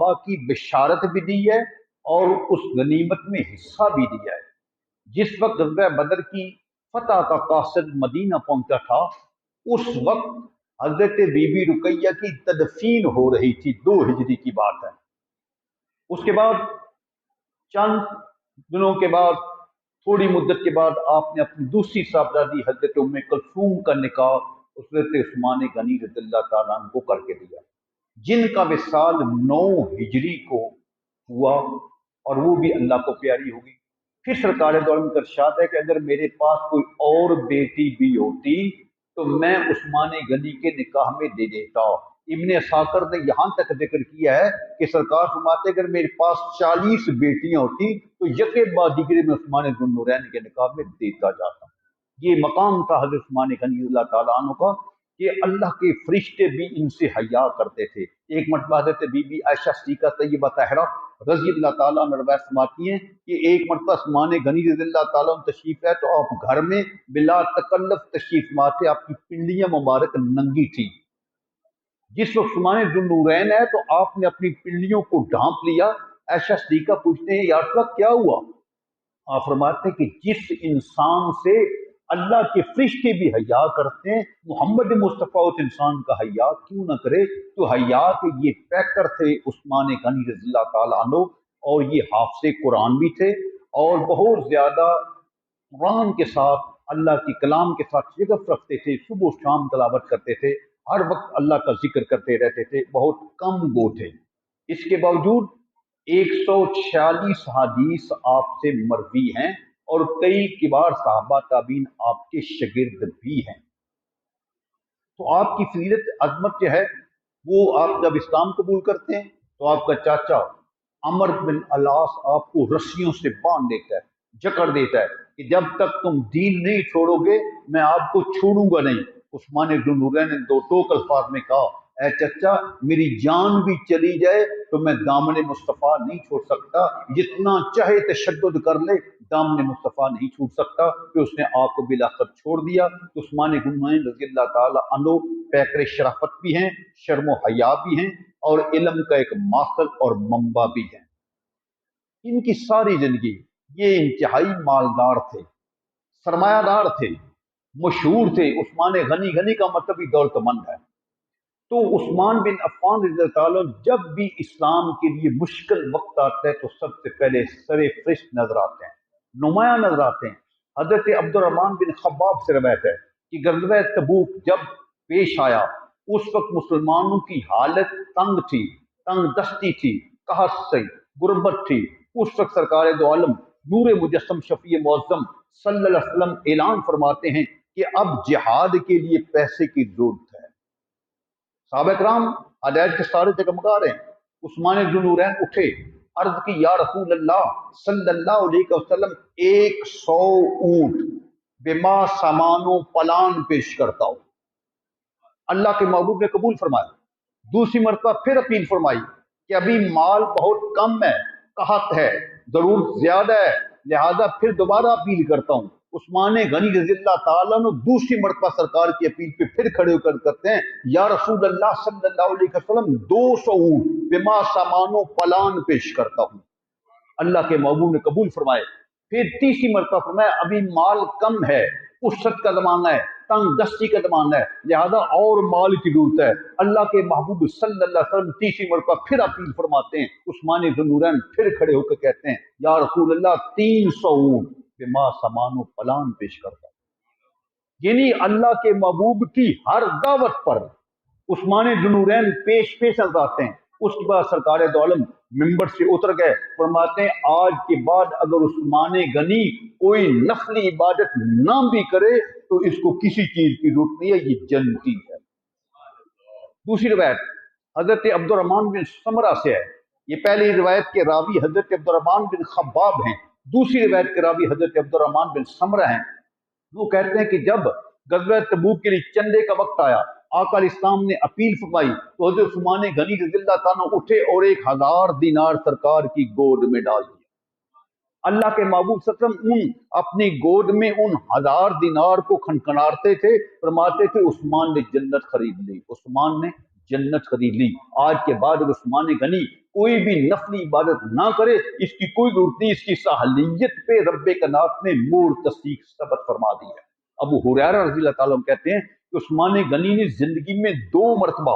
सहाबा की बिशारत भी दी है और उस गनीमत में हिस्सा भी दिया है। जिस वक्त ग़ज़वा बदर की फतह का कासिद मदीना पहुंचा था, उस वक्त हजरत बीबी रुकैया की तदफीन हो रही थी, 2 हिजरी की बात है। उसके बाद चंद दिनों के बाद, थोड़ी मुद्दत के बाद, आपने अपनी दूसरी साहबजादी हजरत उम्मे कुलसूम का निकाह हजरत उस्मान गनी रज़ियल्लाहु ताला अन्हु को करके दिया, जिनका विसाल 9 हिजरी को हुआ और वो भी अल्लाह को प्यारी होगी। फिर सरकार दो आलम का इरशाद है कि अगर मेरे पास कोई और बेटी भी होती तो मैं उस्मान गनी के निकाह में दे देता। इब्ने असाकिर ने यहाँ तक जिक्र किया है कि सरकार फरमाते अगर मेरे पास 40 बेटियां होती तो यके बाद दिगरे में उस्मान ज़ुन्नूरैन के निकाह में देता जाता। ये मकाम था हज़रत उस्मान गनी रज़ियल्लाहु ताला अन्हु का कि अल्लाह के फरिश्ते भी इनसे हया करते थे। एक मरतबा हज़रत बीबी आयशा सिद्दीक़ा तय्यबा ताहिरा रज़ियल्लाहु ताला अन्हा रवायत फरमाती हैं कि एक मरतबा उस्मान गनी रज़ियल्लाहु ताला अन्हु तशरीफ है तो आप घर में बिला तकल्लुफ़ तशरीफ फरमाते, आपकी पिंडियां मुबारक नंगी थी। जिस वक्त उस्मान ज़ुन्नूरैन है तो आपने अपनी पिंडियों को ढांप लिया। आयशा सिद्दीक़ा पूछते हैं या रसूल अल्लाह क्या हुआ? आप फरमाते हैं कि जिस इंसान से अल्लाह के फरिश्ते भी हया करते हैं, मोहम्मद मुस्तफ़ा उस इंसान का हया क्यों न करे। तो हया के ये पैकर थे उस्मान गनी रज़ियल्लाहु ताला अन्हु, और ये हाफ़िज़े कुरान भी थे और बहुत ज्यादा कुरान के साथ, अल्लाह की कलाम के साथ शिगफ़ रखते थे। सुबह शाम तलावत करते थे, हर वक्त अल्लाह का जिक्र करते रहते थे, बहुत कम गो थे। इसके बावजूद 146 हदीस आपसे मरवी हैं और कई किबार साहबा ताबीन आपके शागिर्द भी हैं। तो आपकी फजीलत अजमत जो है वो, आप जब इस्लाम कबूल करते हैं तो आपका चाचा अमर बिन अलास आपको रस्सियों से बांध देता है, जकड़ देता है कि जब तक तुम दीन नहीं छोड़ोगे मैं आपको छोड़ूंगा नहीं। उस्मान ज़ुन्नूरैन ने 2 टोक अल्फाज में कहा, ऐ चचा मेरी जान भी चली जाए तो मैं दामन मुस्तफ़ा नहीं छोड़ सकता, जितना चाहे तशद्दुद कर ले दामन मुस्तफ़ा नहीं छूट सकता। कि उसने आपको बिलाखिर छोड़ दिया। तो उस्मान ज़ुन्नूरैन रज़ियल्लाहु ताला अन्हु पैकर शराफत भी हैं, शर्म हया भी हैं और इल्म का एक माखज़ और मंबा भी हैं। इनकी सारी जिंदगी ये इंतहाई मालदार थे, सरमायादार थे, मशहूर थे। उस्मान गनी, गनी का मतलब ही दौलतमंद है। तो उस्मान बिन अफ़्फ़ान रज़ियल्लाहु ताला जब भी इस्लाम के लिए मुश्किल वक्त आता है तो सबसे पहले सरे फरिश्त नजर आते हैं, नुमाया नजर आते हैं। हजरत अब्दुर्रहमान बिन खब्बाब से रवायत है कि ग़ज़वा तबूक जब पेश आया उस वक्त मुसलमानों की हालत तंग थी, तंग दस्ती थी, कहत से गुर्बत थी। उस वक्त सरकार दो आलम नूर मुजस्सम शफी मुअज़्ज़म सल्लल्लाहु अलैहि वसल्लम ऐलान फरमाते हैं कि अब जिहाद के लिए पैसे की जरूरत है। सहाबा किराम हदायत के सारे जगमगा रहे हैं। उस्मान ज़ुन्नूरैन उठे, अर्ज की या रसूल अल्लाह सल्लल्लाहु अलैहि वसल्लम 100 ऊंट बिमा सामानो पलान पेश करता हूं। अल्लाह के महबूब ने कबूल फरमाया। दूसरी मरतबा फिर अपील फरमाई कि अभी माल बहुत कम है, कहत है, जरूरत ज्यादा है, लिहाजा फिर दोबारा अपील करता हूं। उस्मान गनी रज़ियल्लाहु ताला अन्हु दूसरी मरतबा सरकार की अपील पे फिर खड़े होकर करते हैं, या रसूल अल्लाह सल्लल्लाहु अलैहि वसल्लम 200 ऊंट बिमा सामानो पलान पेश करता हूं। अल्लाह के महबूब ने कबूल फरमाए। फिर तीसरी मरतबा फरमाया अभी माल कम है, उसरत का जमाना है, तंग दस्ती का जमाना है, लिहाजा और माल की जरूरत है। अल्लाह के महबूब सल्लल्लाहु अलैहि वसल्लम तीसरी मरतबा फिर अपील फरमाते हैं। उस्मान ज़ुन्नूरैन फिर खड़े होकर कहते हैं, या रसूल अल्लाह 300 ऊंट बिमा सामानो पलान पेश करता। यानी अल्लाह के महबूब की हर दावत पर उस्मान ज़ुन्नूरैन पेश पेश नजर आते हैं। उसके बाद सरकार दो आलम मिंबर से उतर गए, फरमाते हैं आज के बाद अगर उस्मान गनी कोई नफली इबादत ना भी करे तो इसको किसी चीज की जरूरत नहीं है, ये जन्नती है। दूसरी रिवायत हजरत अब्दुर्रहमान बिन समरा से है। ये पहली रिवायत के रावी हजरत अब्दुर्रहमान बिन खब्बाब हैं, दूसरी रिवायत के रावी हजरत अब्दुर्रहमान बिन समरा हैं। वो कहते हैं कि जब ग़ज़वा तबूक के लिए चंदे का वक्त आया, आका इस्लाम ने अपील फरमाई तो हज़रत उस्मान गनी रज़ियल्लाहु ताला उठे और 1000 दीनार सरकार की गोद में डाल दिया। अल्लाह के महबूब सल्लल्लाहु अलैहि वसल्लम अपनी गोद में उन 1000 दीनार को खनखनाते थे, फरमाते थे उस्मान ने जन्नत खरीद ली, उस्मान ने जन्नत खरीद ली। आज के बाद उस्मान गनी कोई भी नफली इबादत ना करे, इसकी कोई जरूरत नहीं, इसकी साहलियत पे रब्बे कायनात ने मोर तस्दीक सबत फरमा दी है। अबू हुरैरा रज़ी अल्लाह ताला अन्हु कहते हैं कि उस्मान गनी ने जिंदगी में 2 मरतबा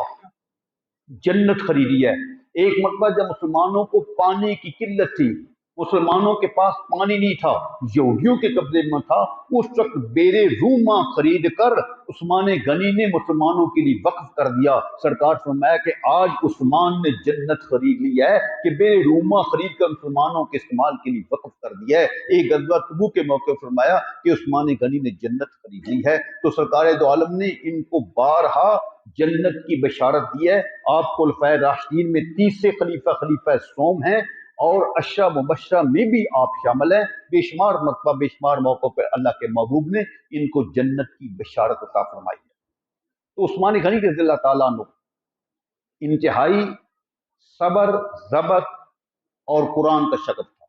जन्नत खरीदी है। एक मरतबा जब मुसलमानों को पानी की किल्लत थी, मुसलमानों के पास पानी नहीं था, यहूदियों के कब्जे में था, उस वक्त बेरे रूमा खरीद कर उस्मान गनी ने मुसलमानों के लिए वक्फ कर दिया। सरकार फरमाया कि आज उस्मान ने जन्नत खरीद ली है कि बेरे रूमा खरीद कर मुसलमानों के इस्तेमाल के लिए वक्फ कर दिया है। एक गज़वा तबूक के मौके पर फरमाया कि उस्मान गनी ने जन्नत खरीद ली है। तो सरकार दो आलम ने इनको बारहा जन्नत की बशारत दी है। आप खुलफाए राशिदीन में तीसरे खलीफा सोम हैं और अशरा मुबशरा में भी आप शामिल हैं। बेशुमार मरतबा बेशुमार मौक़ों पर अल्लाह के महबूब ने इनको जन्नत की बशारत अता फरमाई है। तो उस्मान गनी रज़ियल्लाहु ताला अन्हु इंतहाई सब्र, ज़बत और कुरान का शक्ल था।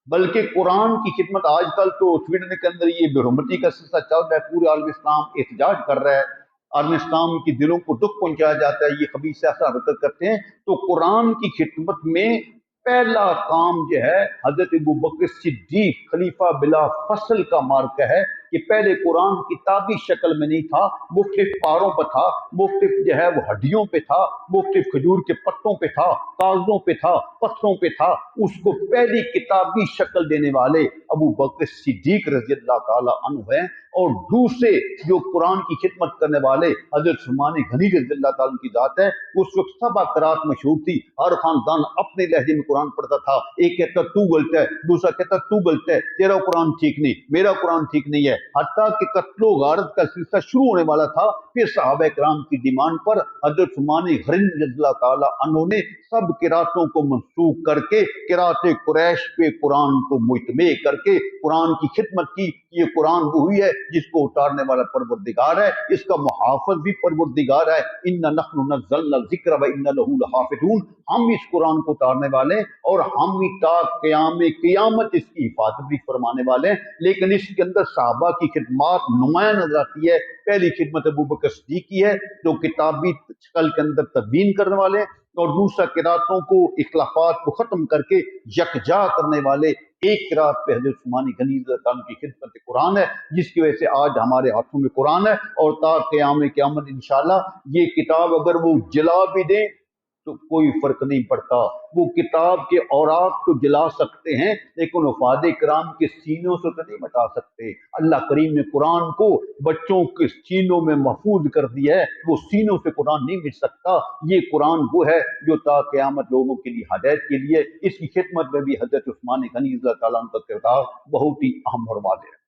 बल्कि कुरान की खिदमत आजकल तो ट्विटर के अंदर ये बेरुमती का सिलसिला चल रहा है, पूरे आलम इस्लाम एहतजाज कर रहा है, आलम इस्लाम के दिलों को दुख पहुंचाया जाता है, ये खबीस ऐसा हरकत करते हैं। तो कुरान की खिदमत में पहला काम जो है हजरत अबू बकर सिद्दीक खलीफा बिला फसल का मार्का है कि पहले कुरान किताबी शक्ल में नहीं था, मुख्तलिफ पारों पर था, मुख्तलिफ जो है वो हड्डियों पे था, मुख्तलिफ खजूर के पत्तों पे था, कागजों पे था, पत्थरों पे था। उसको पहली किताबी शक्ल देने वाले अबू बकर सिद्दीक रज़ी अल्लाह ताला अन्हु हैं। और दूसरे जो कुरान की खिदमत करने वाले हजरत उस्मान गनी रज़ी अल्लाह ताला की जात है। उस वक्त सबा क़रात मशहूर थी, हर खानदान अपने लहजे में कुरान पढ़ता था। एक कहता तू गलत है, दूसरा कहता तू गलत है, तेरा कुरान ठीक नहीं, मेरा कुरान ठीक नहीं है। हत्ता कि कत्लो गारत का सिलसिला शुरू होने वाला था। फिर सहाबा किराम की डिमांड पर हजरत उस्मान गनी रज़ी अल्लाह ताला अन्हु ने सब किरातों को मनसूख करके किरात कुरैश पे कुरान को मुजतमे करके कुरान की खिदमत की। ये कुरान वो हुई है जिसको उतारने वाला परवरदिगार है, इसका मुहाफ़िज़ भी परवरदिगार है। इन्ना नहनु नज़्ज़लना ज़िक्र व इन्ना लहू लहाफ़िज़ून, हम इस कुरान को उतारने वाले हैं और हम ही ता क़यामत इसकी हिफाजत भी फरमाने वाले हैं। लेकिन इसके अंदर सहाबा की खिदमत नुमाया नजर आती है। पहली खिदमत अबू बकर सिद्दीक की है जो किताबी शक्ल के अंदर तदवीन करने वाले हैं, और दूसरा किरातों को इख्लाफात को खत्म करके यकजा करने वाले एक किरात पे हजरत उस्मान गनी की खिदमत कुरान है, जिसकी वजह से आज हमारे हाथों में कुरान है। और ता क़यामत इंशाअल्लाह ये किताब अगर वो जला भी दें तो कोई फर्क नहीं पड़ता। वो किताब के औराक तो जला सकते हैं लेकिन वफाद कराम के सीनों से तो नहीं मिटा सकते। अल्लाह करीम ने कुरान को बच्चों के सीनों में महफूज कर दिया है, वो सीनों से कुरान नहीं मिट सकता। ये कुरान वो है जो ता क़यामत लोगों के लिए हदायत के लिए। इसकी खिदमत में भी हजरत उस्मान गनी रज़ी अल्लाह ताला अन्हु का किरदार बहुत ही अहम और वाज़ेह है।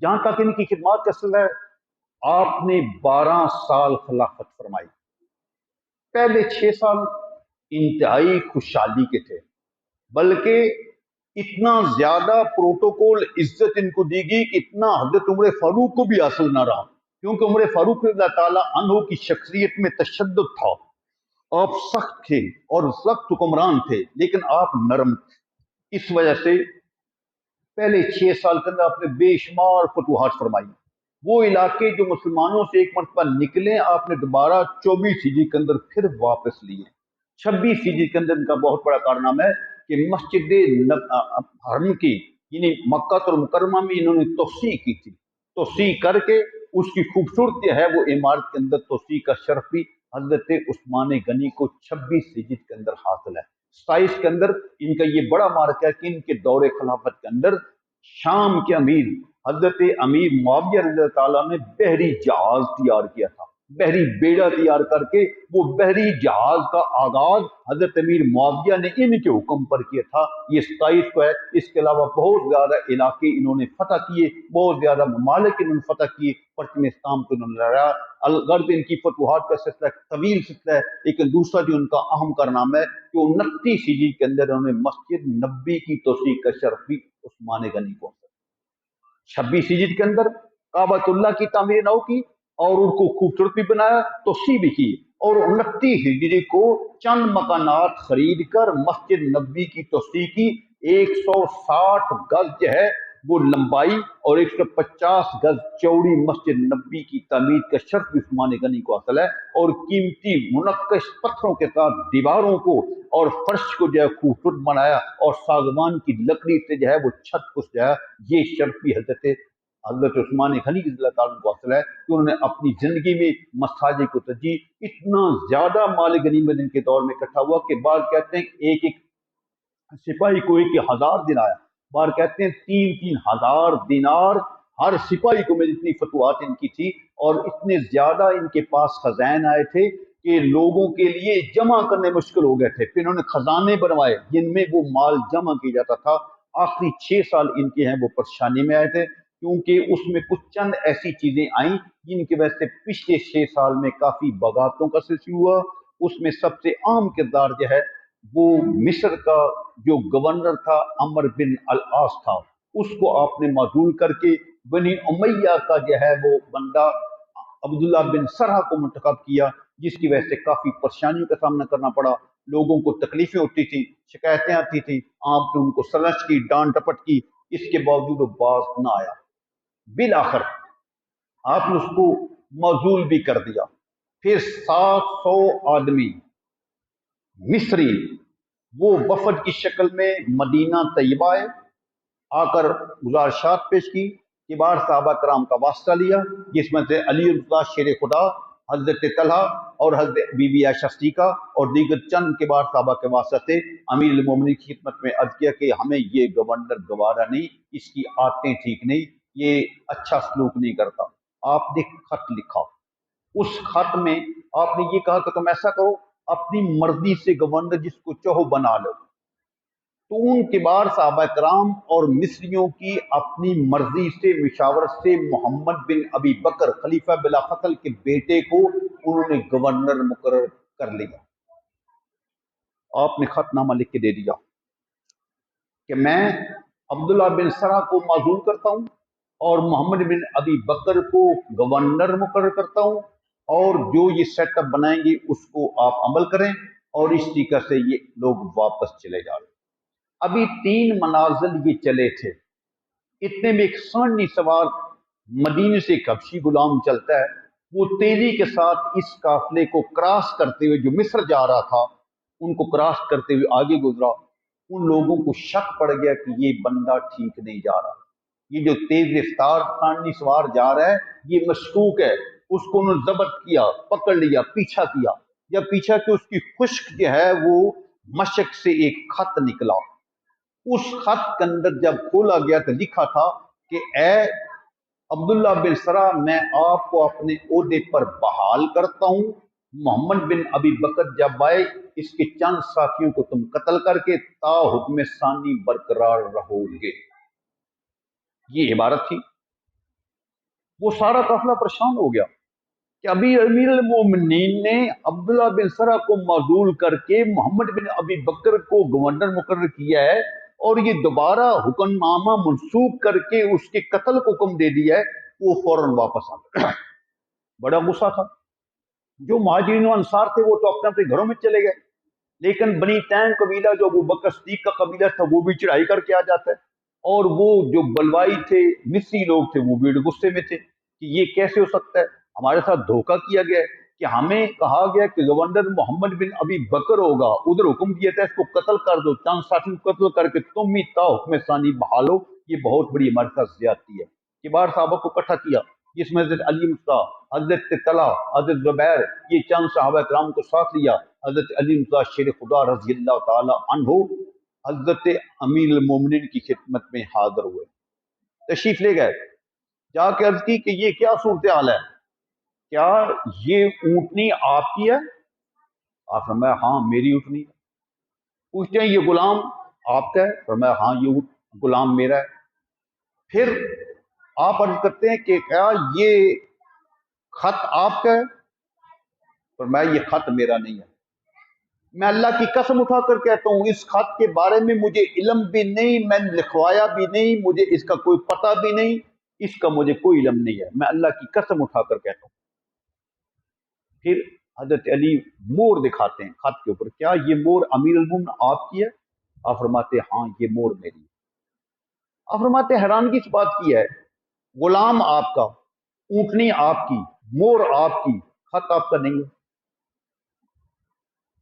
जहां तक इनकी खिदमत का सिलसिला है, आपने 12 साल खिलाफत फरमाई। पहले 6 साल इंतहाई खुशहाली के थे, बल्कि इतना ज्यादा प्रोटोकॉल इज्जत इनको दी गई कि इतना हजरत उमर फारूक को भी हासिल ना रहा, क्योंकि उमर फारूक रज़ी अल्लाह ताला अन्हु की शख्सियत में तशद्दुद था। आप सख्त थे और सख्त हुक्मरान थे, लेकिन आप नरम थे। इस वजह से पहले 6 साल के अंदर आपने बेशुमार फतूहात फरमाई। वो इलाके जो मुसलमानों से एक मरतबा निकले, आपने दोबारा 24 हिजरी के अंदर फिर वापस लिए। 26 हिजरी के अंदर इनका बहुत बड़ा कारनामा है कि मस्जिद हरम की यानी मक्का मुकर्रमा में इन्होंने तोसी की थी। तोसी करके उसकी खूबसूरती है वो इमारत के अंदर तोसी का शर्फ भी हजरत उस्मान गनी को 26 हिजरी के अंदर हासिल है। 27 के अंदर इनका ये बड़ा मार्का है कि इनके दौरे खिलाफत के अंदर शाम के अमीर हजरत अमीर मुआविया रज़ी अल्लाह ताला ने बहरी जहाज तैयार किया था। बहरी बेड़ा तैयार करके वो बहरी जहाज का आगाज हजरत अमीर मुआविया ने इनके हुक्म पर किया था। ये 27 को है। इसके अलावा बहुत ज्यादा इलाके इन्होंने फतह किए, बहुत ज्यादा ममालिक इन्होंने फतह किए, परचम इस्लाम को इन्होंने लड़ाया। अलगर्द इनकी फतवाहत का सिलसिला तवील सिलसिला है, लेकिन दूसरा जो उनका अहम कारनामा है कि 29 हिजरी के अंदर उन्होंने मस्जिद नबी की तोसी का शर्फ भी उस्मान गनी को 26 हिजरी के अंदर काबतुल्लाह की तामीर नौ की और उनको खूबसूरत भी बनाया, तोसी भी की। और 29 हिजरी को चंद मकानात खरीद कर मस्जिद नबी की तोसी की। 160 गज जो है वो लंबाई और 150 गज चौड़ी मस्जिद नबी की तामीर का शर्फ उस्मान गनी को हासिल है, और कीमती मुनक्कश पत्थरों के साथ दीवारों को और फर्श को जो है खूबसूरत बनाया, और सागवान की लकड़ी से जो है वो छत को जो है ये शर्फ भी हजरत उस्मान गनी की को हासिल है कि उन्होंने अपनी जिंदगी में मसाजिद को तजी। इतना ज्यादा माल गनीमत इनके दौर में इकट्ठा हुआ कि बाद कहते हैं एक एक सिपाही को 1,000 दिन आया, बार कहते हैं 3,000 दिनार हर सिपाही को मिली, इतनी फतवात इनकी थी। और इतने ज्यादा इनके पास खजान आए थे कि लोगों के लिए जमा करने मुश्किल हो गए थे। फिर इन्होंने खजाने बनवाए जिनमें वो माल जमा किया जाता था। आखिरी 6 साल इनके हैं वो परेशानी में आए थे, क्योंकि उसमें कुछ चंद ऐसी चीजें आई जिनकी वजह से पिछले 6 साल में काफी बगावतों का सिलसिला हुआ। उसमें सबसे आम किरदार जो है वो मिस्र का जो गवर्नर था अमर बिन अल आस था, उसको आपने माजूल करके बनी उमैया का जो है वो बंदा अब्दुल्ला बिन सरहा को मुंतखब किया, जिसकी वजह से काफी परेशानियों का सामना करना पड़ा। लोगों को तकलीफें होती थी, शिकायतें आती थी, आपने उनको सलच की, डांट टपट की, इसके बावजूद वो बाज ना आया। बिल आखिर आपने उसको मौजूल भी कर दिया। फिर 700 आदमी मिस्री वो वफद की शक्ल में मदीना तैयबा आए, आकर गुजारिशात पेश की, किबार साहबा कराम का वास्ता लिया, जिसमें से अली रज़ा शेर खुदा, हजरत तलहा और हजरत बीबी आयशा सिद्दीक़ा और दीगर चंद किबार साहबा के वास्ते से अमीर अल मोमिनीन की खिदमत में अर्ज किया कि हमें ये गवर्नर गवारा नहीं, इसकी आदतें ठीक नहीं, ये अच्छा सलूक नहीं करता। आपने खत लिखा, उस खत में आपने ये कहा कि तुम ऐसा करो, अपनी मर्जी से गवर्नर जिसको चाहो बना लो। तो उन किबार साहबा कराम और मिस्रियों की अपनी मर्जी से मिशावरत से मोहम्मद बिन अबी बकर खलीफा बिला फसल के बेटे को उन्होंने गवर्नर मुकर्रर कर लिया। आपने खतनामा लिख के दे दिया कि मैं अब्दुल्ला बिन सरा को माजूल करता हूं और मोहम्मद बिन अबी बकर को गवर्नर मुकर्रर करता हूं, और जो ये सेटअप बनाएंगे उसको आप अमल करें, और इस तरीके से ये लोग वापस चले जा रहे। अभी 3 मनाजिल ये चले थे, इतने में एक सांडी सवार मदीने से एक हबशी गुलाम चलता है। वो तेजी के साथ इस काफिले को क्रॉस करते हुए जो मिस्र जा रहा था, उनको क्रॉस करते हुए आगे गुजरा। उन लोगों को शक पड़ गया कि ये बंदा ठीक नहीं जा रहा, ये जो तेज रफ्तार सांडी सवार जा रहा है ये मशकूक है। उसको उन्होंने जब्त किया, पकड़ लिया, पीछा किया। जब पीछा किया, उसकी खुश्क जो है वो मशक से एक खत निकला। उस खत के अंदर जब खोला गया तो लिखा था कि ए अब्दुल्ला बिन सरा, मैं आपको अपने ओहदे पर बहाल करता हूं। मोहम्मद बिन अबी बकर जब आए, इसके चंद साथियों को तुम कत्ल करके ता हुक्म सानी बरकरार रहोगे। ये इबारत थी। वो सारा काफिला परेशान हो गया कि अभी अमीर अल मोमिनीन ने अब्दुल्ला बिन सरा को माजूल करके मोहम्मद बिन अबी बकर को गवर्नर मुकर्रर किया है, और ये दोबारा हुक्मनामा मनसूख करके उसके कत्ल को हुक्म दे दिया है। वो फौरन वापस आ गया। बड़ा गुस्सा था। जो महाजिरीन अंसार थे वो तो अपने अपने घरों में चले गए, लेकिन बनी तैम कबीला जो अबू बकर सिद्दीक का कबीला था वो भी चढ़ाई करके आ जाता है, और वो जो बलवाई थे मिस्री लोग थे वो भी गुस्से में थे कि ये कैसे हो सकता है, हमारे साथ धोखा किया गया है कि हमें कहा गया कि गवर्नर मोहम्मद बिन अबी बकर होगा, उधर हुक्म दिया था इसको कत्ल कर दो, चंद साथी को कत्ल करके तुम ही ता हुक्म सानी बहालो। ये बहुत बड़ी हमारे साथ ज्यादती है। किबार साहबा को इकट्ठा किया, जिसमें हजरत अली मुस्ता, हजरत तला, हजरत जुबैर, ये चंद साहबा कराम को साथ लिया। हजरत अली मुस्ता शेर खुदा रज़ी अल्लाह ताला अन्हु हजरत अमीर अल मोमिनीन की खिदमत में हाजिर हुए, तशरीफ ले गए। जाके अर्ज की कि ये क्या सूरत हाल है, क्या ये ऊँटनी आपकी है? आप फरमाया हाँ मेरी ऊँटनी। पूछते हैं ये गुलाम आपका है? फरमाया हाँ ये गुलाम मेरा है। फिर आप अर्ज करते हैं कि क्या ये खत आपका है? फरमाया ये खत मेरा नहीं है। मैं अल्लाह की कसम उठाकर कहता हूं इस खत के बारे में मुझे इल्म भी नहीं, मैंने लिखवाया भी नहीं, मुझे इसका कोई पता भी नहीं, इसका मुझे कोई इल्म नहीं है, मैं अल्लाह की कसम उठाकर कहता हूं। फिर हजरत अली मोर दिखाते हैं खत के ऊपर, क्या ये मोर अमीर अल मोमिनीन आपकी है? आप फरमाते हाँ ये मोर मेरी। आप फरमाते हैरानगी इस बात की है, गुलाम आपका, ऊँटनी आपकी, मोर आपकी, खत आपका नहीं है।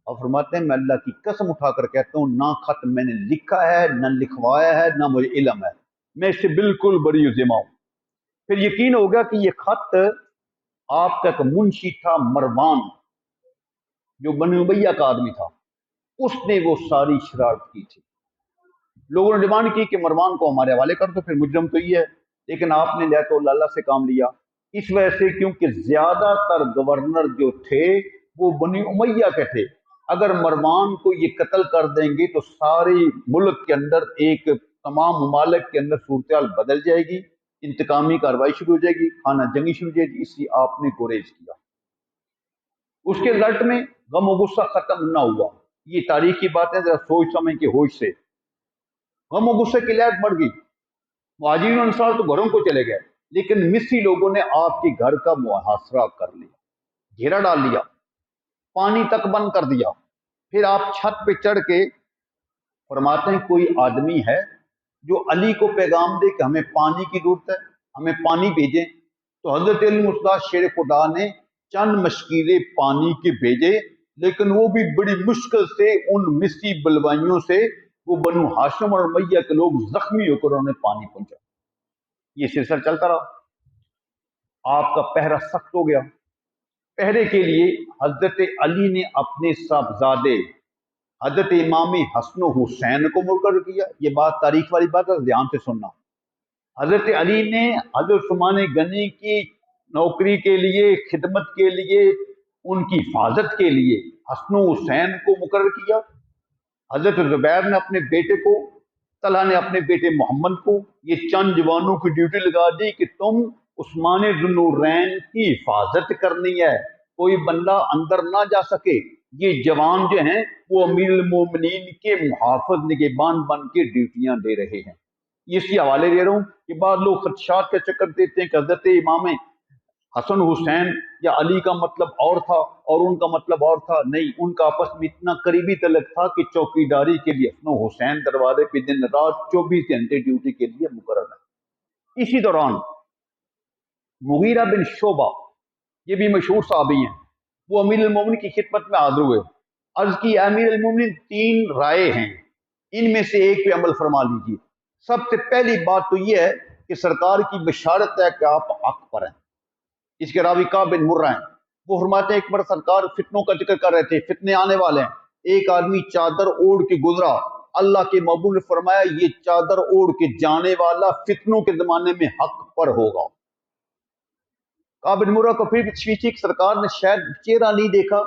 और फरमाते हैं मैं अल्लाह की कसम उठाकर कहता हूँ, ना खत मैंने लिखा है, न लिखवाया है, ना मुझे इल्म है, मैं इससे बिल्कुल बरी ज़िम्मा हूँ। फिर यकीन हो गया कि ये खत आपका एक मुंशी था मरवान, जो बनी उमैया का आदमी था, उसने वो सारी शरारत की थी। लोगों ने डिमांड की कि मरवान को हमारे हवाले कर दो, फिर मुजरम तो ये है, लेकिन आपने लिया तो लाला से काम लिया। इस वजह से क्योंकि ज्यादातर गवर्नर जो थे वो बनी उमैया के थे, अगर मरवान को ये कत्ल कर देंगे तो सारे मुल्क के अंदर, एक तमाम ममालिक के अंदर सूरत बदल जाएगी, इंतकामी कार्रवाई शुरू हो जाएगी, खाना जंगी शुरू हो जाएगी, इसलिए आपने गुरेज किया। उसके रिजल्ट में गम और गुस्सा खत्म ना हुआ। ये तारीख की बात है, जरा सोच समझ के होश से। गम और गुस्से की लहर बढ़ गई, मुहाजिरीन अंसार तो घरों को चले गए, लेकिन मिस्री लोगों ने आपके घर का मुहासरा कर लिया, घेरा डाल लिया, पानी तक बंद कर दिया। फिर आप छत पे चढ़ के फरमाते हैं कोई आदमी है जो अली को पैगाम दे कि हमें पानी की जरूरत है, हमें पानी भेजें। तो हजरत अली मुर्तज़ा शेर खुदा ने चंद मशकीले पानी के भेजे, लेकिन वो भी बड़ी मुश्किल से उन मिस्री बलवाइयों से वो बनु हाशिम और मैया के लोग जख्मी होकर उन्हें पानी पहुंचा। ये सिलसिला चलता रहा। आपका पहरा सख्त हो गया। पहरे के लिए हजरत अली ने अपने साहबजादे हजरत इमाम हसन हुसैन को मुकर्रर किया। ये बात तारीख वाली बात है, ध्यान से सुनना। हजरत अली ने हजरत उस्मान गनी की नौकरी के लिए, खिदमत के लिए, उनकी हिफाजत के लिए हसन हुसैन को मुकर्रर किया। हजरत जुबैर ने अपने बेटे को, तलहा ने अपने बेटे मोहम्मद को, ये चंद जवानों की ड्यूटी लगा दी कि तुम उस्मान ज़ुन्नूरैन की हिफाजत करनी है, कोई बंदा अंदर ना जा सके। ये जवान जो हैं वो अमीरुल मोमिनीन के मुहाफ़िज़ निगहबान बन के ड्यूटियां दे रहे हैं। इसी हवाले दे रहा हूँ कि बाद लोग खदशात के चक्कर देते हैं कि हजरत इमाम हसन हुसैन या अली का मतलब और था और उनका मतलब और था। नहीं, उनका आपस में इतना करीबी तलक था कि चौकीदारी के लिए हसन हुसैन दरवाजे पे दिन रात 24 घंटे ड्यूटी के लिए मुकर्रर है। इसी दौरान मुगीरा बिन शोबा, ये भी मशहूर साहबी हैं, वो अमीर अल-मोमिनीन की खिदमत में हाजिर हुए। अर्ज की अमीर अल-मोमिनीन 3 राय हैं, इनमें से एक पे अमल फरमा लीजिए। सबसे पहली बात तो यह है कि सरकार की बशारत है कि आप हक पर हैं। इसके रावी का बिन मुर्रा हैं, वो फरमाते हैं एक बार सरकार फितनों का जिक्र कर रहे थे, फितने आने वाले हैं। एक आदमी चादर ओढ़ के गुजरा, अल्लाह के महबूब ने फरमाया ये चादर ओढ़ के जाने वाला फितनों के जमाने में हक पर होगा। काबिल मुर्रा को फिर पीछे सरकार ने शायद चेहरा नहीं देखा,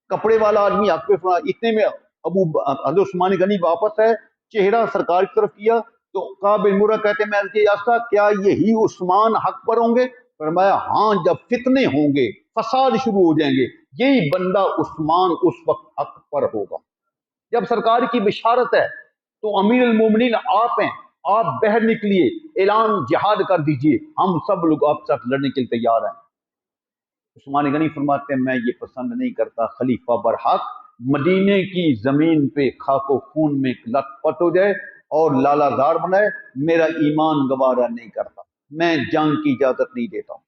कपड़े वाला आदमी हक पे फरमाया। इतने में अबू हजरत उस्मान गनी वापस है, चेहरा सरकार की तरफ किया तो काबिल मुर्रा कहते मैं यासा क्या यही उस्मान हक पर होंगे? फरमाया हाँ, जब फितने होंगे, फसाद शुरू हो जाएंगे, यही बंदा उस्मान उस वक्त हक पर होगा। जब सरकार की बिशारत है तो अमीर अल मोमिनीन आप हैं, आप बहर निकलिए, ऐलान जिहाद कर दीजिए, हम सब लोग आपके साथ लड़ने के लिए तैयार हैं। उस्मान गनी फरमाते हैं मैं ये पसंद नहीं करता, खलीफा बरहक मदीने की जमीन पे खाको खून में लथपथ हो जाए और लालाजार बनाए, मेरा ईमान गवारा नहीं करता, मैं जंग की इजाजत नहीं देता हूं।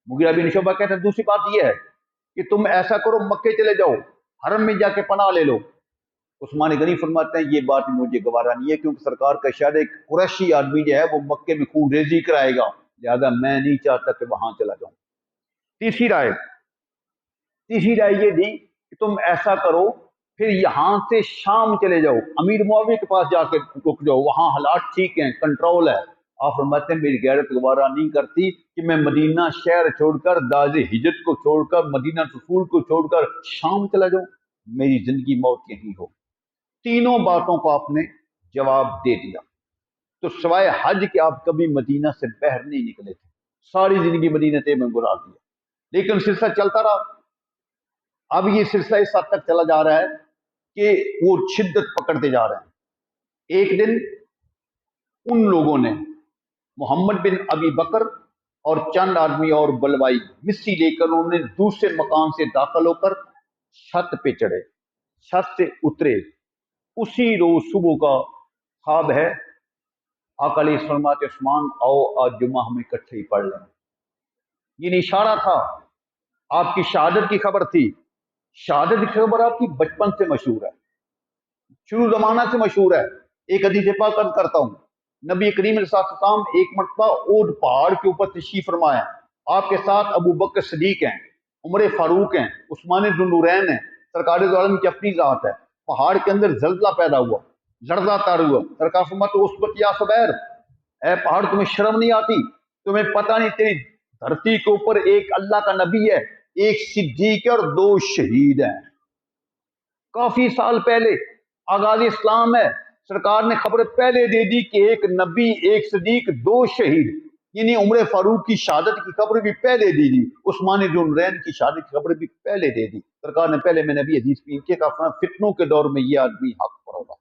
मुगीरा बिन शुबा कहते हैं दूसरी बात यह है कि तुम ऐसा करो, मक्के चले जाओ, हरम में जाके पनाह ले लो। उस्मान गनी फरमाते हैं ये बात मुझे गवारा नहीं है, क्योंकि सरकार का शायद एक कुरैशी आदमी जो है वो मक्के में खून रेजी कराएगा, लिहाजा मैं नहीं चाहता कि वहां चला जाऊं। तीसरी राय ये थी कि तुम ऐसा करो, फिर यहां से शाम चले जाओ, अमीर मुआविया के पास जाके रुक जाओ, वहां हालात ठीक हैं, कंट्रोल है। आप फरमाते हैं मेरी गैरत गवारा नहीं करती कि मैं मदीना शहर छोड़कर, दाज हिजत को छोड़कर, मदीना रसूल को छोड़कर शाम चला जाऊं, मेरी जिंदगी मौत यही हो। तीनों बातों को आपने जवाब दे दिया। तो सिवाय हज के आप कभी मदीना से बाहर नहीं निकले थे, सारी जिंदगी मदीना में गुजार दिया, लेकिन सिलसिला चलता रहा। अब ये सिलसिला इस हद तक चला जा रहा है कि वो शिद्दत पकड़ते जा रहे हैं। एक दिन उन लोगों ने मोहम्मद बिन अबी बकर और चंद आदमी और बलवाई मिस्सी लेकर उन्होंने दूसरे मकान से दाखिल होकर छत पे चढ़े, छत से उतरे। उसी रोज सुबह का ख्वाब है, आका अलैहि फरमाते उस्मान आओ आज जुम्मा हम इकट्ठे ही पढ़ लें। ये इशारा था, आपकी शहादत की खबर थी। शहादत की खबर आपकी बचपन से मशहूर है, शुरू जमाना से मशहूर है। एक हदीस पाक अर्ज करता हूँ, नबी करीम अलैहिस्सलाम एक मरतबा ऊद पहाड़ के ऊपर तशरीफ फरमाया। आपके साथ अबू बकर सदीक हैं, उमर फारूक हैं, उस्मान जुन्नूरैन हैं, सरकार दो आलम की अपनी जात है। पहाड़ के अंदर जल्जला पैदा हुआ, लड़जा तार हुआ। सरकार फरमाते उस वक्त या सुबैर, ए पहाड़ तुम्हें शर्म नहीं आती? तुम्हें पता नहीं तेरी धरती के ऊपर एक अल्लाह का नबी है, एक सिद्दीक है और दो शहीद हैं। काफी साल पहले आगाज इस्लाम है, सरकार ने खबर पहले दे दी कि एक नबी, एक सदीक, दो शहीद, यानी उमर फारूक की शहादत की खबर भी पहले दे दी, उस्मान जुन्नूरैन की शहादत की खबर भी पहले दे दी। सरकार ने पहले में नबी हदीस पी के कहा फितनों के दौर में ये आदमी हक पर होगा।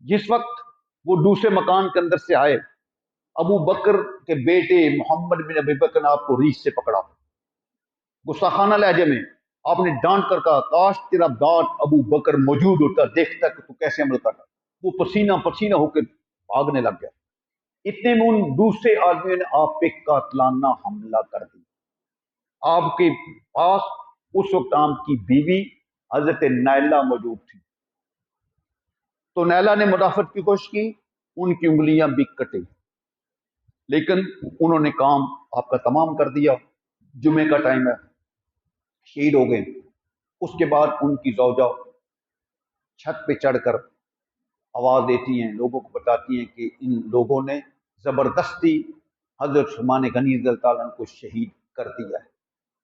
जिस वक्त वो दूसरे मकान के अंदर से आए, अबू बकर के बेटे मोहम्मद बिन अबी बकर ने आपको रीछ से पकड़ा, गुस्साखाना लहजे में आपने डांट कर कहा, काश तेरा दाद अबू बकर मौजूद होता, देखता कि तू कैसे अमल करता। वो पसीना पसीना होकर भागने लग गया। इतने में उन दूसरे आदमियों ने आप पे कातलाना हमला कर दिया। आपके पास उस वक्त आपकी बीवी हजरत नैला मौजूद थी। तो नैला ने मुदाफत की कोशिश की, उनकी उंगलियां भी कटी, लेकिन उन्होंने काम आपका तमाम कर दिया। जुमे का टाइम है, शहीद हो गए। उसके बाद उनकी ज़ौजा छत पे चढ़कर आवाज देती हैं, लोगों को बताती हैं कि इन लोगों ने जबरदस्ती हजरत उस्मान गनी रज़ियल्लाहु ताला को शहीद कर दिया है।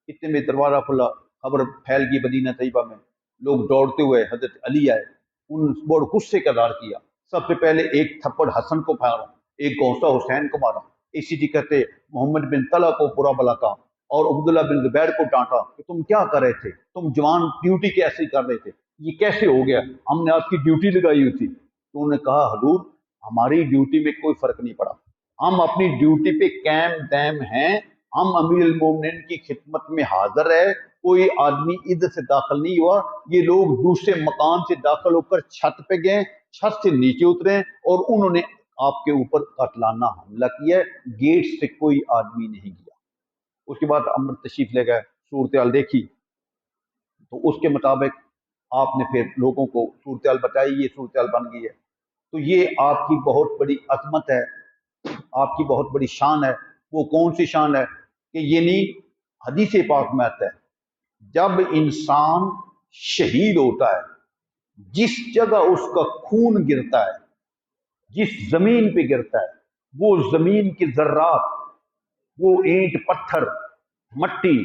इतने में दरवाजा खुला, खबर फैल गई मदीना तैयबा में। लोग दौड़ते हुए हजरत अली आए, उन बहुत गुस्से का इज़हार किया। सबसे पहले एक थप्पड़ हसन को मारा, एक गौसा हुसैन को मारा, इसी जी कहते मोहम्मद बिन तला को बुरा भला कहा और अब्दुल्ला बिन जुबैर को डांटा कि तुम क्या कर रहे थे, तुम जवान ड्यूटी कैसे कर रहे थे, ये कैसे हो गया, हमने आपकी ड्यूटी लगाई हुई थी। तो उन्होंने कहा हजूर हमारी ड्यूटी में कोई फर्क नहीं पड़ा, हम अपनी ड्यूटी पे कायम दायम हैं, हम अमीरुल मोमिनीन की खिदमत में हाजिर है। कोई आदमी इधर से दाखिल नहीं हुआ, ये लोग दूसरे मकान से दाखिल होकर छत पे गए, छत से नीचे उतरे और उन्होंने आपके ऊपर कातलाना हमला किया। गेट से कोई आदमी नहीं गया। उसके बाद अमर तशरीफ ले गए, सूरत हाल देखी, तो उसके मुताबिक आपने फिर लोगों को सूरत हाल बताई, ये सूरत हाल बन गई है। तो ये आपकी बहुत बड़ी अजमत है, आपकी बहुत बड़ी शान है। वो कौन सी शान है कि ये नहीं, हदीस पाक में आता है जब इंसान शहीद होता है, जिस जगह उसका खून गिरता है, जिस जमीन पे गिरता है, वो जमीन के जर्रात, वो ईंट पत्थर मट्टी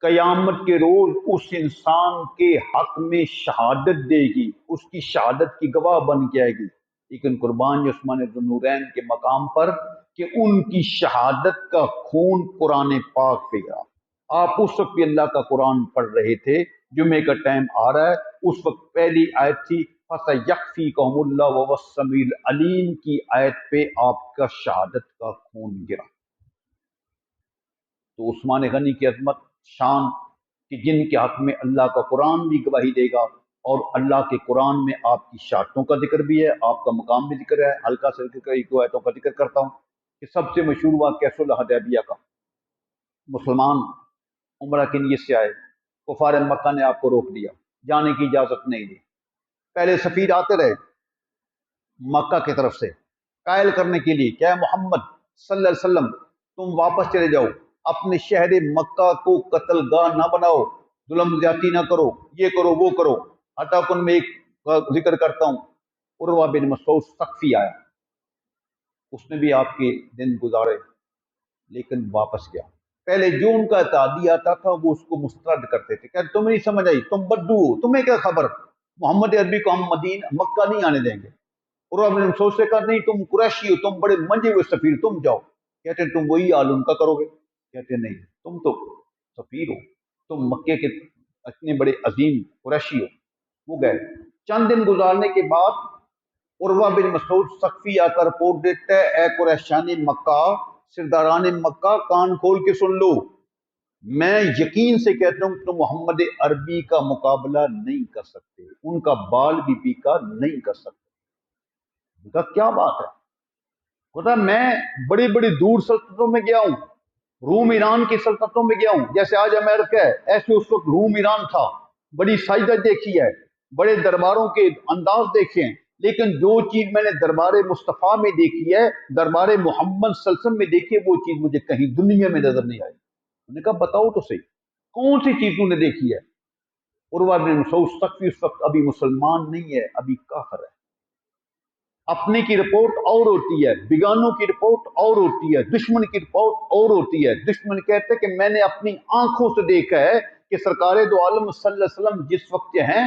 कयामत के रोज उस इंसान के हक में शहादत देगी, उसकी शहादत की गवाह बन के आएगी। लेकिन कुर्बान उस्मान जुन्नूरैन के मकाम पर कि उनकी शहादत का खून कुरान पाक पे गिरा। आप उस वक्त भी अल्लाह का कुरान पढ़ रहे थे, जुमे का टाइम आ रहा है, उस वक्त पहली आयत थी फसयक्फीकुमुल्लाह वहुवस्समीउल अलीम की आयत पे आपका शहादत का खून गिरा। तो उस्मान गनी की अजमत शान कि जिनके हक में अल्लाह का कुरान भी गवाही देगा और अल्लाह के कुरान में आपकी शहादतों का जिक्र भी है, आपका मकाम भी जिक्र है। हल्का से कई दो आयतों का जिक्र करता हूँ कि सबसे मशहूर वाक़या सुलह हुदैबिया का। मुसलमान उम्रा की नीयत से आए, कुफार मक्का ने आपको रोक दिया, जाने की इजाज़त नहीं दी। पहले सफ़ीर आते रहे मक्का की तरफ से कायल करने के लिए, क्या मोहम्मद सल्लल्लाहु अलैहि वसल्लम तुम वापस चले जाओ, अपने शहर मक्का को कत्लगाह ना बनाओ, जुल्म ज्यादती ना करो, ये करो वो करो। हटाकुन में एक जिक्र करता हूँ, उर्वा बिन मसूद सख्फी आया, उसने भी आपके दिन गुजारे लेकिन वापस गया। पहले जो उनका तादी आता था वो उसको मुस्तरद करते थे, क्या तुम्हें नहीं समझ आई, तुम बद्दू हो, तुम्हें क्या खबर, मोहम्मद अरबी को हम मदीना मक्का नहीं आने देंगे। और अब सोच से कहा नहीं तुम कुरैशी हो, तुम बड़े मंजे हुए सफीर, तुम जाओ। कहते तुम वही हाल उनका करोगे, कहते नहीं तुम तो सफीर हो, तुम मक्के के इतने बड़े अजीम कुरैशी हो। वो गए। चंद दिन गुजारने के बाद उर्वा बिन मसूद सख्फी आकर रिपोर्ट देता है, ए कुरैशानी मक्का, सिरदारान मक्का, कान खोल के सुन लो, मैं यकीन से कहता हूं तुम मोहम्मद अरबी का मुकाबला नहीं कर सकते, उनका बाल भी पीका नहीं कर सकते। उनका क्या बात है? पता मैं बड़ी बड़ी दूर सल्तनतों में गया हूं, रूम ईरान की सल्तनतों में गया हूं, जैसे आज अमेरिका है ऐसे उस वक्त रूम ईरान था। बड़ी साइदा देखी है, बड़े दरबारों के अंदाज देखे हैं, लेकिन जो चीज मैंने दरबार मुस्तफ़ा में देखी है, दरबार मोहम्मद सल्लल्लाहु अलैहि वसल्लम में देखी है, वो चीज मुझे कहीं दुनिया में नजर नहीं आई। उन्होंने कहा बताओ तो सही, कौन सी चीज तूने देखी है? उर्वा बिन मसूद सख्फी उस वक्त अभी मुसलमान नहीं है, अभी काफिर है। अपने की रिपोर्ट और होती है, बिगानों की रिपोर्ट और होती है, दुश्मन की रिपोर्ट और होती है। दुश्मन कहते हैं कि मैंने अपनी आंखों से देखा है कि सरकारे दो आलम सल्लल्लाहु अलैहि वसल्लम जिस वक्त हैं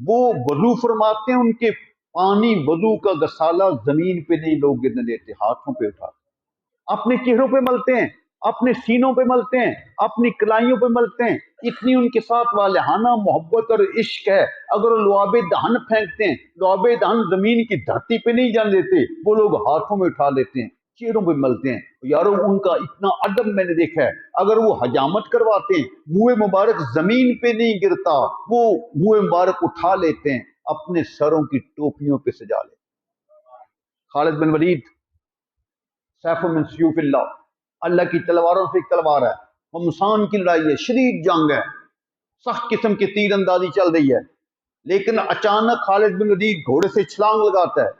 वो वजू फरमाते हैं, उनके पानी वजू का गसाला जमीन पे नहीं लोग गिरने देते, हाथों पे उठाते, अपने चेहरों पे मलते हैं, अपने सीनों पे मलते हैं, अपनी कलाइयों पे मलते हैं। इतनी उनके साथ वालेहाना मोहब्बत और इश्क है। अगर वो लुआबे दहन फेंकते हैं, लुआबे दहन जमीन की धरती पे नहीं जाने देते, वो लोग हाथों में उठा लेते हैं, चेहरों पे मलते हैं। यारो उनका इतना अदब मैंने देखा है। अगर वो हजामत करवाते हैं, मुंह मुबारक जमीन पे नहीं गिरता, वो मुंह मुबारक उठा लेते हैं, अपने सरों की टोपियों पे सजा लेते। खालिद बिन वलीद सैफुम मिन सयूफिल्लाह, अल्लाह की तलवारों से एक तलवार है, हमसान की लड़ाई है, शरीक जंग है, सख्त किस्म की तीर अंदाजी चल रही है। लेकिन अचानक खालिद बिन वलीद घोड़े से छलांग लगाता है,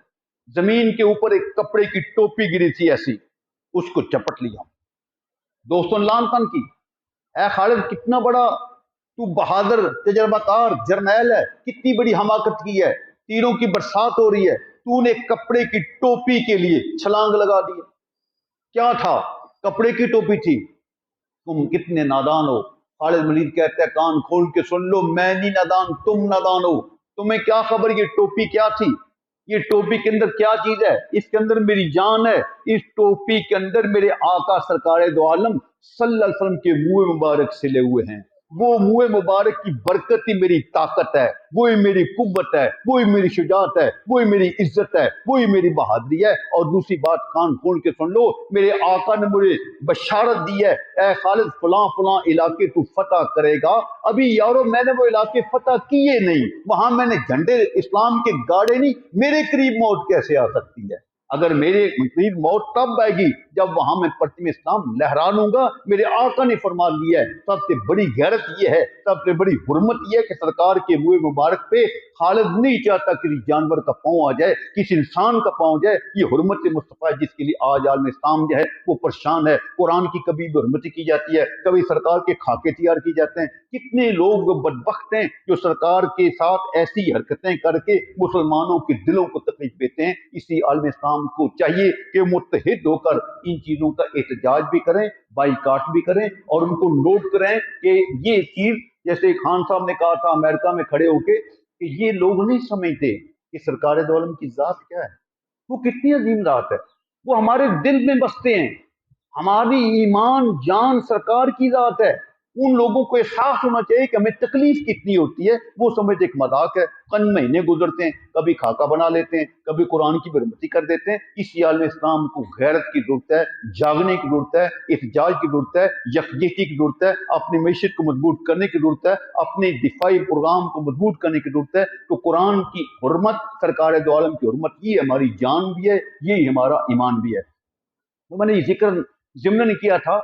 जमीन के ऊपर एक कपड़े की टोपी गिरी थी ऐसी, उसको चपट लिया। दोस्तों लान तन की, ऐ खालिद कितना बड़ा तू बहादुर तजर्बाकार जर्नैल है, कितनी बड़ी हमाकत की है, तीरों की बरसात हो रही है, तूने कपड़े की टोपी के लिए छलांग लगा दी। क्या था? कपड़े की टोपी थी। तुम कितने नादान हो। खालिद मलीद कहते हैं कान खोल के सुन लो, मैं नहीं नादान, तुम नादान हो। तुम्हें क्या खबर ये टोपी क्या थी? ये टोपी के अंदर क्या चीज है? इसके अंदर मेरी जान है। इस टोपी के अंदर मेरे आका सरकारे दो आलम सल्लल्लाहु अलैहि वसल्लम के मुंह मुबारक सिले हुए हैं। वो मुंह मुबारक की बरकत ही मेरी ताकत है, वही मेरी कुव्वत है, वही मेरी शुजात है, वही मेरी इज्जत है, वही मेरी बहादुरी है। और दूसरी बात कान खोल के सुन लो, मेरे आका ने मुझे बशारत दी है, ए खालिद फलां फलां इलाके तू फतह करेगा। अभी यारो मैंने वो इलाके फतह किए नहीं, वहां मैंने झंडे इस्लाम के गाड़े नहीं, मेरे करीब मौत कैसे आ सकती है? अगर मेरे करीब मौत तब आएगी जब वहां मैं पश्चिम इस्लाम लहरा लूंगा। मेरे आका ने फरमा दिया है, सबसे बड़ी गैरत यह है, सबसे बड़ी हुर्मत यह है कि सरकार के मुंह मुबारक पे खालिद नहीं चाहता किसी जानवर का पांव आ जाए, किसी इंसान का पांव जाए। ये हुर्मत मुस्तफा है जिसके लिए आज आलम इस्लाम जो है वो परेशान है। कुरान की कभी भी हुर्मत की जाती है, कभी सरकार के खाके तैयार किए जाते हैं। कितने लोग बदबख्त हैं जो सरकार के साथ ऐसी हरकतें करके मुसलमानों के दिलों को तकलीफ देते हैं। इसी आलम इस्लाम को चाहिए कि मुत्तहिद होकर इन चीजों का एहतजाज भी करें, बाइकाट भी करें और उनको नोट करें कि ये चीज, जैसे खान साहब ने कहा था अमेरिका में खड़े होके, कि ये लोग नहीं समझते कि सरकार दो आलम की जात क्या है, वो कितनी अजीम जात है, वो हमारे दिल में बसते हैं। हमारी ईमान जान सरकार की जात है। उन लोगों को एहसास होना चाहिए कि हमें तकलीफ कितनी होती है। वो समझते एक मजाक है, कई महीने गुजरते हैं, कभी खाका बना लेते हैं, कभी कुरान की बरमती कर देते हैं। इस आलम इस्लाम को गैरत की जरूरत है, जागने की जरूरत है, एहतजाज की जरूरत है, यकजहती की जरूरत है, अपनी मैशत को मजबूत करने की जरूरत है, अपने दिफाई प्रोग्राम को मजबूत करने की जरूरत है। तो कुरान की हुर्मत, सरकार दो आलम की हुर्मत, ये हमारी जान भी है, ये हमारा ईमान भी है। तो मैंने ये जिक्र ज़िम्नन किया था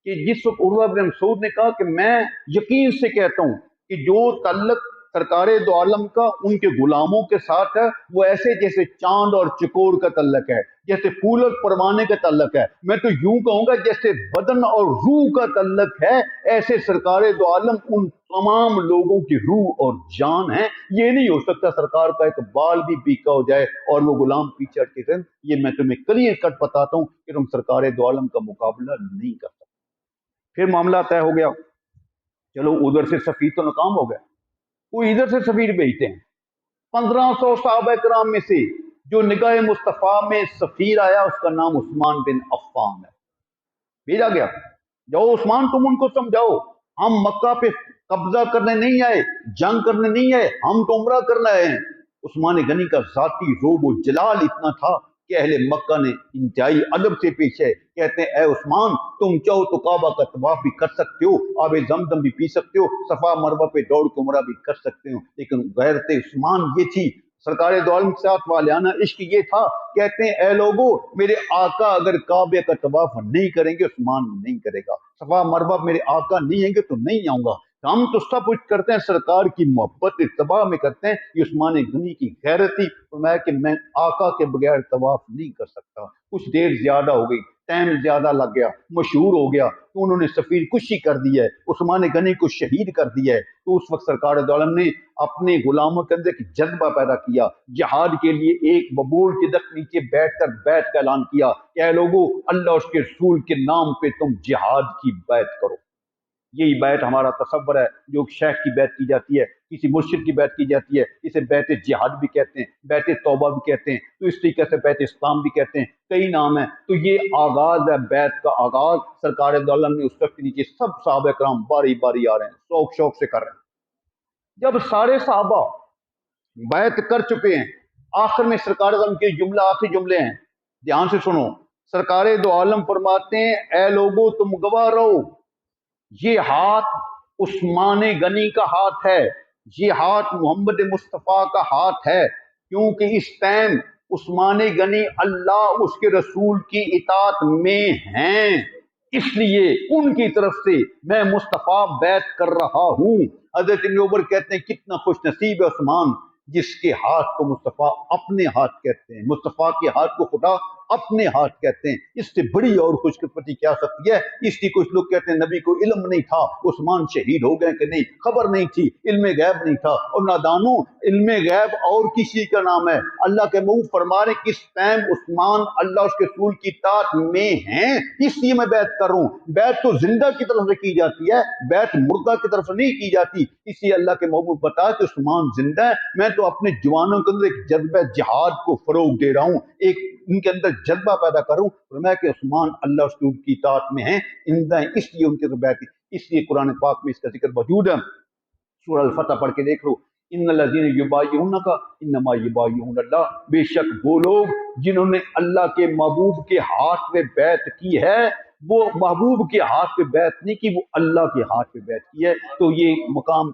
कि जिस वक्त उर्वा बिन मसूद ने कहा कि मैं यकीन से कहता हूं कि जो तल्लक सरकारे दो आलम का उनके गुलामों के साथ है, वो ऐसे जैसे चांद और चकोर का तल्लक है, जैसे फूल और परवाने का तल्लक है। मैं तो यूं कहूंगा जैसे बदन और रूह का तल्लक है, ऐसे सरकारे दो आलम उन तमाम लोगों की रूह और जान है। ये नहीं हो सकता सरकार का एक बाल भी पीका हो जाए और वो गुलाम पीछे हट के करें। ये मैं तुम्हें क्लियर कट बताता हूं कि तुम सरकार दो आलम का मुकाबला नहीं कर सकते। फिर मामला तय हो गया, चलो उधर से सफीर तो नाकाम हो गया, वो इधर से सफीर भेजते हैं। 1500 सहाबा कराम में से जो निगाह मुस्तफा में सफीर आया उसका नाम उस्मान बिन अफ्फान है। भेजा गया, जाओ उस्मान तुम उनको समझाओ, हम मक्का पे कब्जा करने नहीं आए, जंग करने नहीं आए, हम तो उम्रा करने आए हैं। उस्मान गनी का जाती रोब व जलाल इतना था कि अहले मक्का ने इंतहाई अदब से पेश है। कहते हैं ए उस्मान, तुम चाहो तो काबा का तवाफ भी कर सकते हो, आबे जमजम भी पी सकते हो, सफा मरवा पे दौड़ के उमरा भी कर सकते हो, लेकिन गैरत उस्मान ये थी سرکار دو عالم کے ساتھ والیانہ عشق یہ تھا، کہتے ہیں اے لوگوں میرے آقا اگر کعبے کا طواف نہیں کریں گے عثمان نہیں کرے گا، صفا مربع میرے آقا نہیں آئیں گے تو نہیں آؤں گا۔ ہم تو سب کچھ کرتے ہیں سرکار کی محبت اتباع میں کرتے ہیں۔ یہ عثمان غنی کی غیرت تھی، فرمایا کہ میں آقا کے بغیر طواف نہیں کر سکتا۔ کچھ دیر زیادہ ہو گئی، ٹائم زیادہ لگ گیا، مشہور ہو گیا تو انہوں نے سفیر کشی کر دی ہے، عثمان غنی کو شہید کر دیا ہے۔ تو اس وقت سرکار دو عالم نے اپنے غلاموں کے اندر ایک جذبہ پیدا کیا، جہاد کے لیے ایک ببول کے درخت نیچے بیٹھ کر بیعت کا اعلان کیا کہ اے لوگوں اللہ اور اس کے رسول کے نام پہ تم جہاد کی بیعت کرو۔ یہی بیعت ہمارا تصور ہے، جو شیخ کی بیعت کی جاتی ہے، کسی مرشد کی بیعت کی جاتی ہے، اسے بیعت جہاد بھی کہتے ہیں، بیعت توبہ بھی کہتے ہیں، تو اس طریقے سے بیعت اسلام بھی کہتے ہیں، کئی نام ہیں۔ تو یہ آغاز ہے بیعت کا آغاز، سرکار دو عالم نے اس وقت کے نیچے سب صحابہ کرام باری باری آ رہے ہیں، شوق شوق سے کر رہے ہیں۔ جب سارے صحابہ بیعت کر چکے ہیں، آخر میں سرکار دو عالم کے جملہ آخری جملے ہیں، دھیان سے سنو۔ سرکار دو عالم فرماتے ہیں اے لوگو تم گواہ رہو، یہ ہاتھ عثمان غنی کا ہاتھ ہے، یہ ہاتھ محمد مصطفیٰ کا ہاتھ ہے، کیونکہ اس ٹائم عثمان غنی اللہ اس کے رسول کی اطاعت میں ہیں، اس لیے ان کی طرف سے میں مصطفیٰ بیعت کر رہا ہوں۔ حضرت ابن عمر کہتے ہیں کتنا خوش نصیب ہے عثمان جس کے ہاتھ کو مصطفیٰ اپنے ہاتھ کہتے ہیں، مصطفیٰ کے ہاتھ کو خدا اپنے ہاتھ کہتے ہیں۔ اس سے بڑی اور خوش قسمتی کیا سکتی ہے؟ اس کی کچھ لوگ کہتے ہیں نبی کو علم نہیں تھا عثمان شہید ہو گئے کہ نہیں، خبر نہیں تھی، علم غیب نہیں تھا۔ اور نادانوں، علم غیب اور کسی کا نام ہے، اللہ کے محبوب فرما رہے ہیں کس ٹائم عثمان اللہ اس کے رسول کی اطاعت میں ہیں، اس لیے میں بیعت کر رہا ہوں۔ بیعت تو زندہ کی طرف سے کی جاتی ہے، بیعت مردہ کی طرف سے نہیں کی جاتی۔ اس لیے اللہ کے محبوب بتا کہ عثمان زندہ ہے، میں تو اپنے جوانوں کے اندر ایک جذبہ جہاد کو فروغ دے رہا ہوں، ایک ان کے اندر جذبہ پیدا کروں، فرمایا کہ عثمان اللہ اس کی اطاعت میں ہیں، زندہ ہیں، اس لیے ان کی بیعت، اس لیے قرآن پاک میں اس کا ذکر موجود ہے۔ سورہ الفتح پڑھ کے دیکھ لو، ان الذین یبایعونک انما یبایعون اللہ، بے شک وہ لوگ جنہوں نے اللہ کے محبوب کے ہاتھ پہ بیعت کی ہے، وہ محبوب کے ہاتھ پہ بیعت نہیں کی، وہ اللہ کے ہاتھ پہ بیعت کی ہے۔ تو یہ مقام